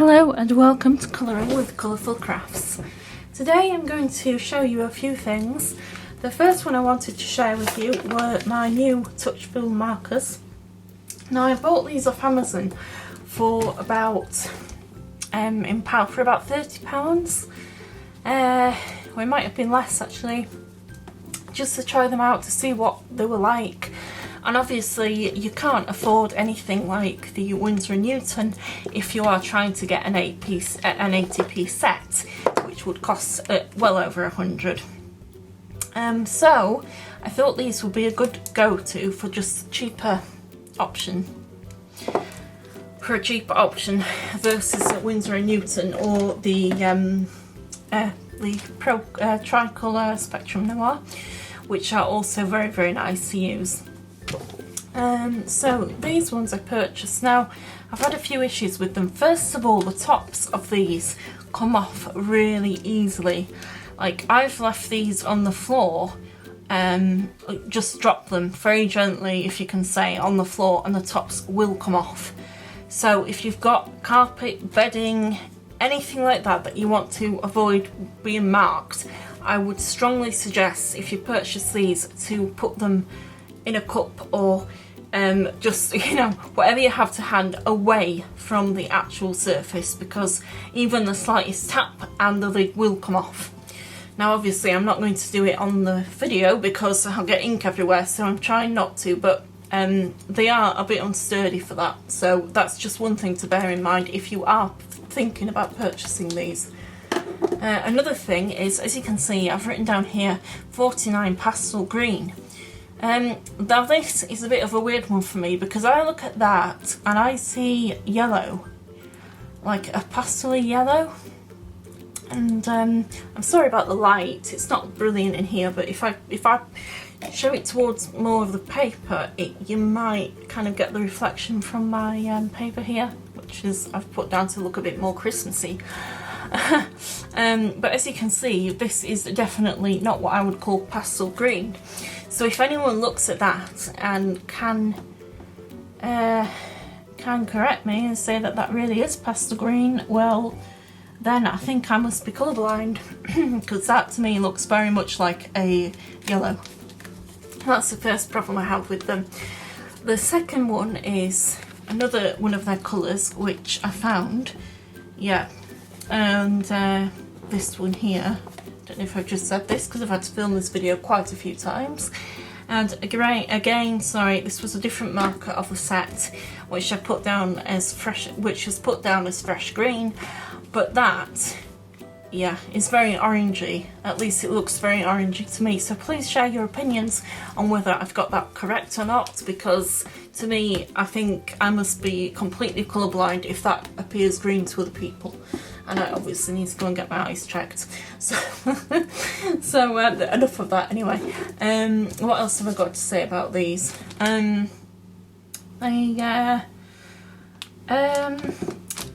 Hello and welcome to Colouring with Colourful Crafts. Today I'm going to show you a few things. The first one I wanted to share with you were my new Touchful Markers. Now I bought these off Amazon for about for about £30. Or it might have been less actually, just to try them out to see what they were like. And obviously you can't afford anything like the Winsor & Newton if you are trying to get an 80-piece set, which would cost well over 100. So I thought these would be a good go-to for just a cheaper option. Versus a Winsor & Newton or the Tricolour Spectrum Noir, which are also very, very nice to use. So these ones I purchased. Now I've had a few issues with them. First of all, the tops of these come off really easily. Like, I've left these on the floor, just drop them very gently, if you can say, on the floor, and the tops will come off. So if you've got carpet, bedding, anything like that that you want to avoid being marked, I would strongly suggest, if you purchase these, to put them in a cup or just, you know, whatever you have to hand, away from the actual surface, because even the slightest tap and the lid will come off. Now obviously I'm not going to do it on the video because I'll get ink everywhere, so I'm trying not to, but they are a bit unsturdy for that, so that's just one thing to bear in mind if you are thinking about purchasing these. Another thing is, as you can see, I've written down here 49 pastel green. Now this is a bit of a weird one for me, because I look at that and I see yellow, like a pastel yellow, and I'm sorry about the light, it's not brilliant in here, but if I show it towards more of the paper, you might kind of get the reflection from my paper here, which is I've put down to look a bit more Christmassy. But as you can see, this is definitely not what I would call pastel green. So if anyone looks at that and can correct me and say that that really is pastel green, well, then I think I must be colourblind, because that to me looks very much like a yellow. That's the first problem I have with them. The second one is another one of their colours, which I found, yeah, and this one here. I don't know if I've just said this because I've had to film this video quite a few times. And again, sorry, this was a different marker of the set, which I put down as fresh, which was put down as fresh green, but that, yeah, is very orangey. At least it looks very orangey to me. So please share your opinions on whether I've got that correct or not, because to me, I think I must be completely colourblind if that appears green to other people. And I obviously need to go and get my eyes checked. So, enough of that anyway. What else have I got to say about these?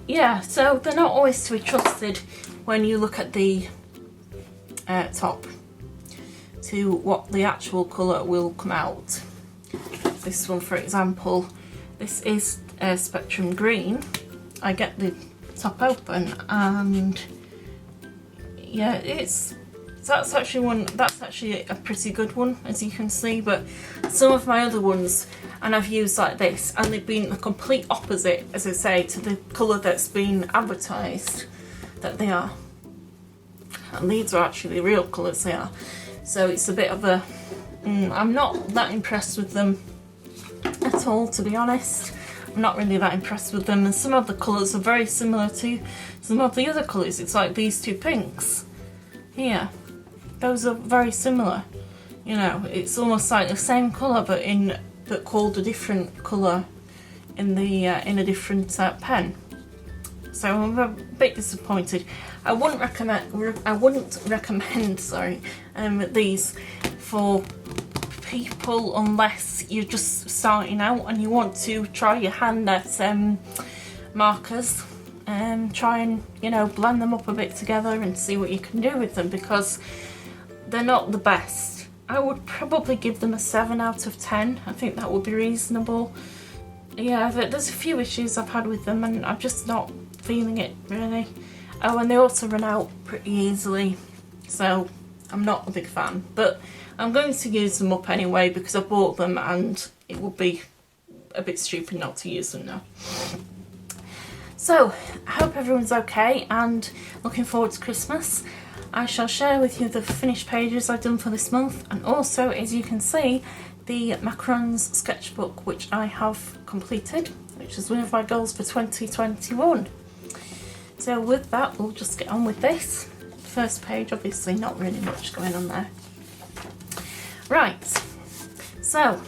Yeah, so they're not always to be trusted when you look at the top to what the actual colour will come out. This one, for example, this is Spectrum Green. I get the top open and yeah, that's actually a pretty good one, as you can see, but some of my other ones, and I've used like this, and they've been the complete opposite, as I say, to the colour that's been advertised that they are. And these are actually the real colours they are. So it's a bit of a I'm not that impressed with them at all, to be honest. I'm not really that impressed with them, and some of the colours are very similar to some of the other colours. It's like these two pinks here. Those are very similar. You know, it's almost like the same colour, but called a different colour in the in a different pen. So I'm a bit disappointed. I wouldn't recommend these for people unless you're just starting out and you want to try your hand at markers, and try and, you know, blend them up a bit together and see what you can do with them, because they're not the best. I would probably give them a 7 out of 10. I think that would be reasonable. Yeah, there's a few issues I've had with them, and I'm just not feeling it really. Oh, and they also run out pretty easily, so I'm not a big fan, but I'm going to use them up anyway because I bought them and it would be a bit stupid not to use them now. So, I hope everyone's okay and looking forward to Christmas. I shall share with you the finished pages I've done for this month, and also, as you can see, the macarons sketchbook which I have completed, which is one of my goals for 2021. So with that, we'll just get on with this. First page, obviously not really much going on there. Right, so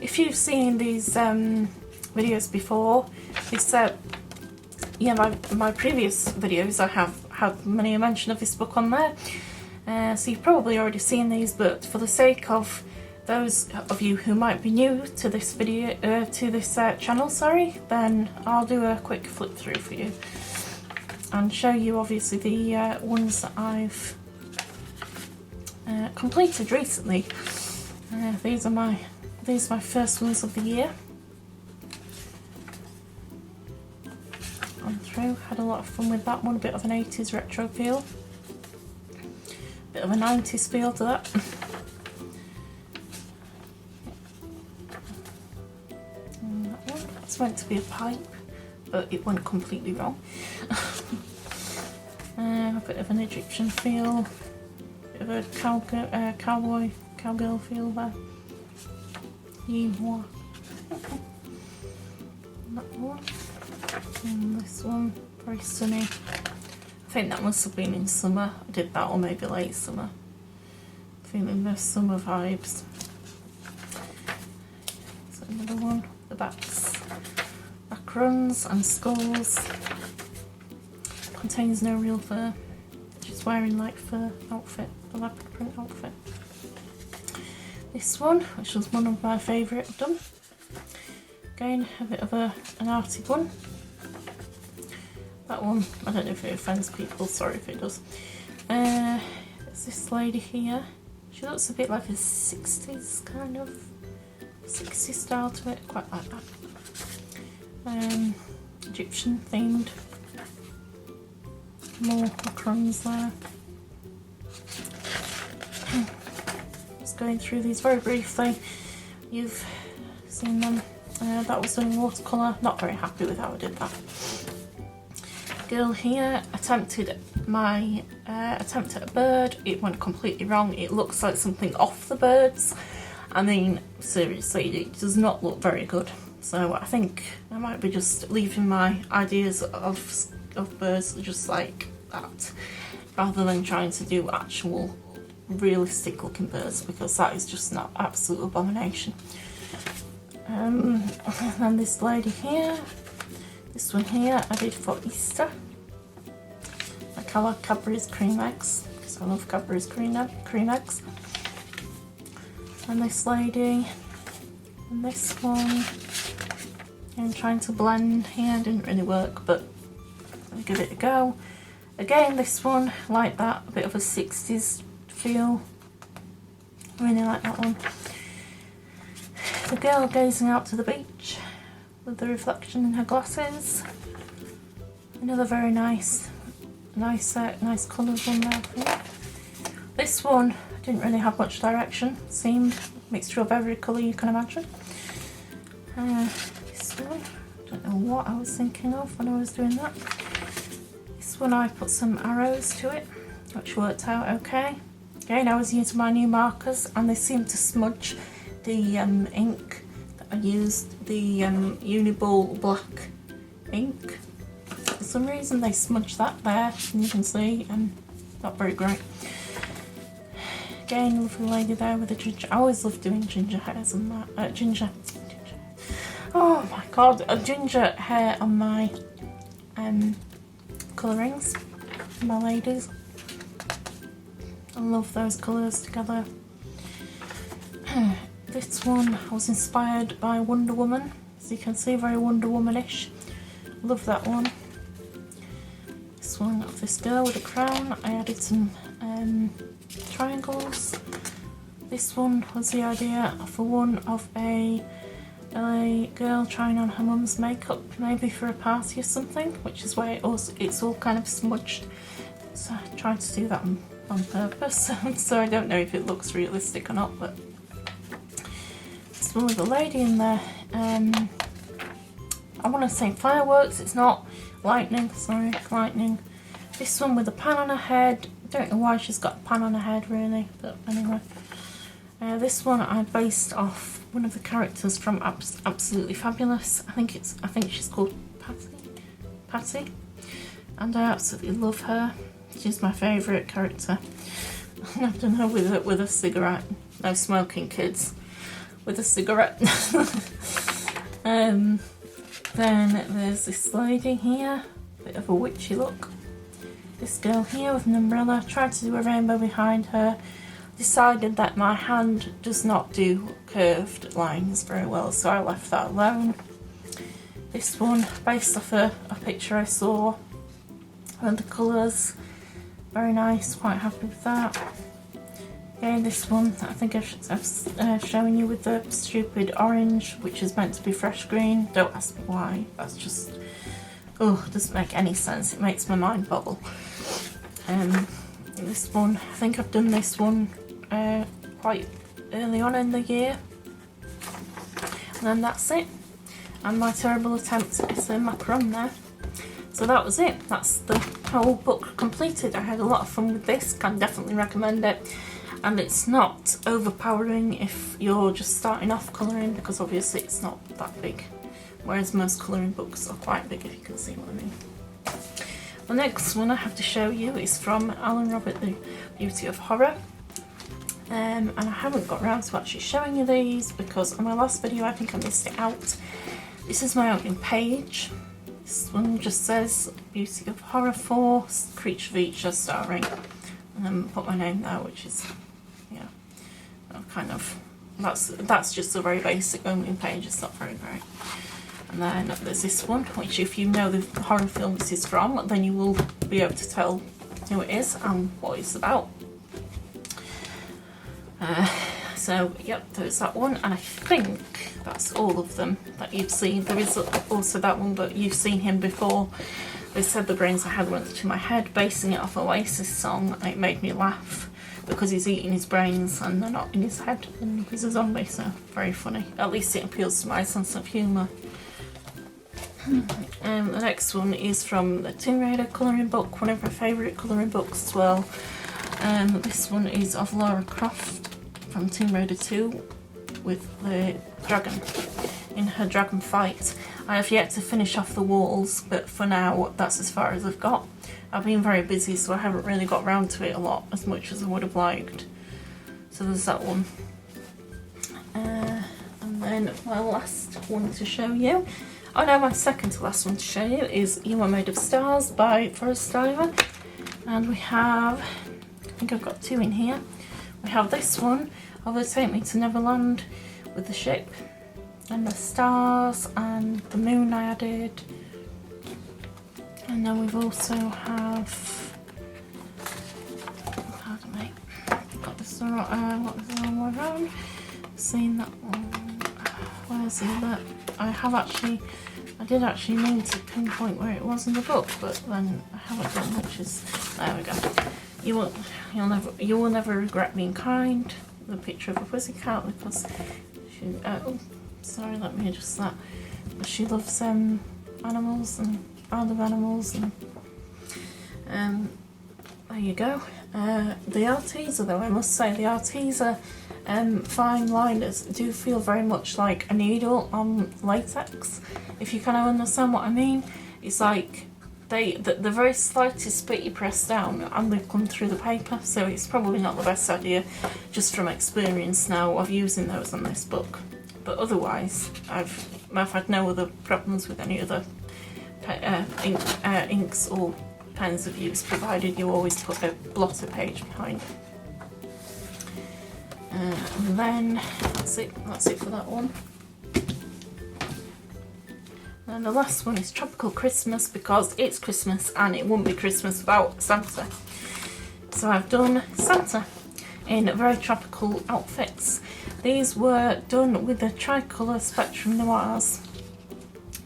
if you've seen these videos before, this yeah, my previous videos, I have had many a mention of this book on there, so you've probably already seen these, but for the sake of those of you who might be new to this video, to this channel, sorry, then I'll do a quick flip through for you and show you obviously the ones that I've completed recently. These are my first ones of the year. Gone through, had a lot of fun with that one, a bit of an 80s retro feel, bit of a 90s feel to that. And that one, that's meant to be a pipe, but it went completely wrong. A bit of an Egyptian feel, bit of a cowgirl feel there. Yeehaw. That one. And this one, very sunny. I think that must have been in summer. I did that, or maybe late summer. Feeling the summer vibes. So another one, the back runs and skulls. Contains no real fur. Just wearing like fur outfit, a leopard print outfit. This one, which was one of my favourite I've done. Again, a bit of an arty one. That one, I don't know if it offends people, sorry if it does. There's this lady here. She looks a bit like a 60s kind of, 60s style to it, quite like that. Egyptian themed. More macarons there. Just going through these very briefly. You've seen them. That was done in watercolour. Not very happy with how I did that. Girl here attempted my attempt at a bird. It went completely wrong. It looks like something off the birds. I mean, seriously, it does not look very good. So I think I might be just leaving my ideas of birds just like that, rather than trying to do actual realistic looking birds, because that is just an absolute abomination. And then this lady here, this one here I did for Easter. I call her Cadbury's cream eggs because I love Cadbury's cream eggs. And this lady, and this one. I'm trying to blend here, didn't really work, but I'll give it a go. Again, this one, like that, a bit of a 60s feel. Really like that one. The girl gazing out to the beach with the reflection in her glasses. Another very nice colours one there. This one didn't really have much direction. Seemed a mixture of every colour you can imagine. This one, I don't know what I was thinking of when I was doing that. This one I put some arrows to it, which worked out okay. Again, I was using my new markers and they seemed to smudge the ink that I used, the Uniball black ink. For some reason they smudged that there, and you can see, not very great. Again, lovely lady there with a ginger. I always love doing ginger hairs and that. Ginger. Oh my god, a ginger hair on my colourings, my ladies. I love those colours together. This one was inspired by Wonder Woman, as you can see, very Wonder Woman-ish. Love that one. This one of this girl with a crown. I added some triangles. This one was the idea for one of a a girl trying on her mum's makeup, maybe for a party or something, which is why it's all kind of smudged. So I tried to do that on purpose, so I don't know if it looks realistic or not, but it's one with a lady in there. I want to say fireworks, it's not. Lightning, sorry, lightning. This one with a pan on her head. I don't know why she's got a pan on her head really, but anyway. This one I based off one of the characters from Absolutely Fabulous. I think she's called Patty, and I absolutely love her. She's my favourite character. I've done her with a cigarette. No smoking, kids. With a cigarette. Then there's this lady here, bit of a witchy look. This girl here with an umbrella. Tried to do a rainbow behind her. Decided that my hand does not do curved lines very well, so I left that alone. This one, based off a picture I saw, and the colours, very nice, quite happy with that. Okay, this one, I think I've shown you with the stupid orange, which is meant to be fresh green. Don't ask me why, that's just, oh, it doesn't make any sense, it makes my mind boggle. This one, I think I've done this one quite early on in the year, and then that's it, and my terrible attempt at the macaron there. So that was it, that's the whole book completed. I had a lot of fun with this, can definitely recommend it, and it's not overpowering if you're just starting off colouring, because obviously it's not that big, whereas most colouring books are quite big, if you can see what I mean. The next one I have to show you is from Alan Robert, The Beauty of Horror. And I haven't got around to actually showing you these because on my last video I think I missed it out. This is my opening page. This one just says Beauty of Horror 4, Creature Feature starring, and then put my name there, which is, yeah, kind of, that's just a very basic opening page, it's not very great. And then there's this one, which if you know the horror film this is from, then you will be able to tell who it is and what it's about. So yep, there's that one, and I think that's all of them that you've seen. There is also that one, but you've seen him before. They said the brains I had went to my head, basing it off Oasis song, and it made me laugh because he's eating his brains and they're not in his head, and he's a zombie, so very funny. At least it appeals to my sense of humour. The next one is from the Tomb Raider colouring book, one of my favourite colouring books as well. This one is of Lara Croft from Tomb Raider 2 with the dragon in her dragon fight. I have yet to finish off the walls, but for now that's as far as I've got. I've been very busy, so I haven't really got round to it a lot as much as I would have liked. So there's that one. And then my last one to show you, oh no, my second to last one to show you is You Are Made of Stars by Forest Diver. And we have, I think I've got two in here. We have this one, Although Take Me to Neverland, with the ship and the stars and the moon I added. And then we've also have, pardon me, got this the wrong way around. Seen that one. Where's the other? I did actually mean to pinpoint where it was in the book, but then I haven't done, which is, there we go. You will never regret being kind. The picture of a pussycat because she, oh, sorry, let me adjust that. But she loves animals and other animals, and there you go. The Arteza, though, I must say, the Arteza fine liners do feel very much like a needle on latex, if you kind of understand what I mean. It's like the very slightest bit you press down and they've come through the paper, so it's probably not the best idea, just from experience now of using those on this book. But otherwise, I've had no other problems with any other inks or pens of use, provided you always put a blotter page behind it. And then that's it for that one. And the last one is Tropical Christmas, because it's Christmas and it wouldn't be Christmas without Santa. So I've done Santa. in very tropical outfits. These were done with the tricolour Spectrum Noirs,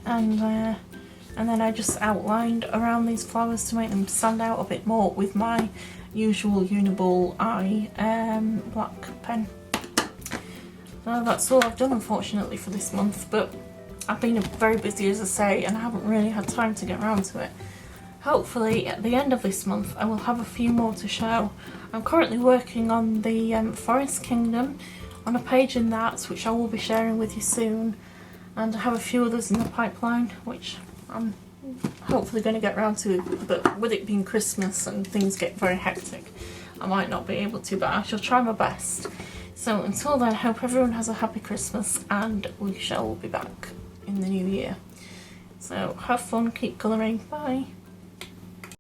and then I just outlined around these flowers to make them stand out a bit more with my usual Uniball eye black pen. So that's all I've done, unfortunately, for this month, but I've been very busy, as I say, and I haven't really had time to get around to it. Hopefully at the end of this month I will have a few more to show. I'm currently working on the Forest Kingdom, on a page in that which I will be sharing with you soon, and I have a few others in the pipeline which I'm hopefully going to get around to, but with it being Christmas and things get very hectic, I might not be able to, but I shall try my best. So until then, I hope everyone has a happy Christmas, and we shall be back in the new year. So have fun, keep colouring, bye!